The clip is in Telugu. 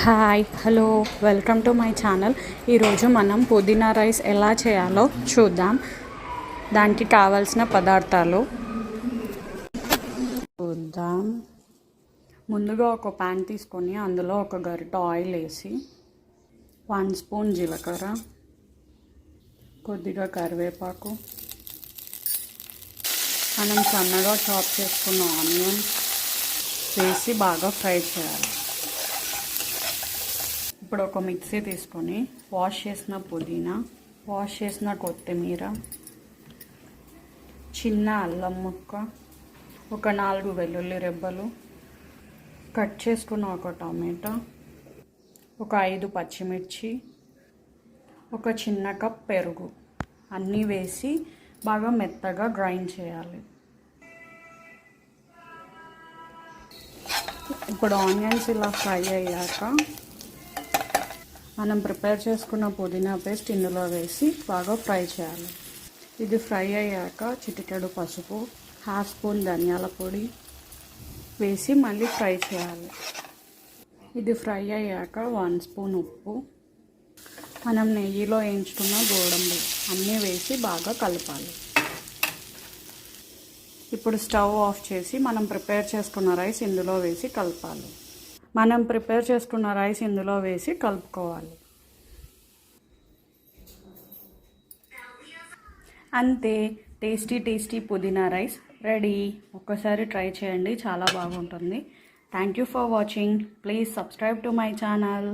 Hi hello welcome to my channel. ఈరోజు మనం పుదీనా రైస్ ఎలా చేయాలో చూద్దాం. దానికి కావాల్సిన పదార్థాలు చూద్దాం. ముందుగా ఒక ప్యాన్ తీసుకొని అందులో ఒక గరిట ఆయిల్ వేసి 1 స్పూన్ జీలకర్ర, కొద్దిగా కరివేపాకు, మనం సన్నగా చాప్ చేసుకున్న ఆనియన్ వేసి బాగా ఫ్రై చేయాలి. ఇప్పుడు ఒక మిక్సీ తీసుకొని వాష్ చేసిన పుదీనా, వాష్ చేసిన కొత్తిమీర, చిన్న అల్లం ముక్క, ఒక 4 వెల్లుల్లి రెబ్బలు, కట్ చేసుకున్న ఒక టమాటా, ఒక 5 పచ్చిమిర్చి, ఒక చిన్న కప్ పెరుగు అన్నీ వేసి బాగా మెత్తగా గ్రైండ్ చేయాలి. ఇప్పుడు ఆనియన్స్ ఇలా ఫ్రై అయ్యాక మనం ప్రిపేర్ చేసుకున్న పుదీనా పేస్ట్ ఇందులో వేసి బాగా ఫ్రై చేయాలి. ఇది ఫ్రై అయ్యాక చిటికెడు పసుపు, 1/2 స్పూన్ ధనియాల పొడి వేసి మళ్ళీ ఫ్రై చేయాలి. ఇది ఫ్రై అయ్యాక 1 స్పూన్ ఉప్పు, మనం నెయ్యిలో వేయించుకున్న గోడంబి అన్నీ వేసి బాగా కలపాలి. ఇప్పుడు స్టవ్ ఆఫ్ చేసి మనం ప్రిపేర్ చేసుకున్న రైస్ ఇందులో వేసి కలపాలి. కలుపుకోవాలి. అంతే, టేస్టీ పుదీనా రైస్ రెడీ. ఒక్కసారి ట్రై చేయండి, చాలా బాగుంటుంది. Thank you for watching. Please subscribe to my channel.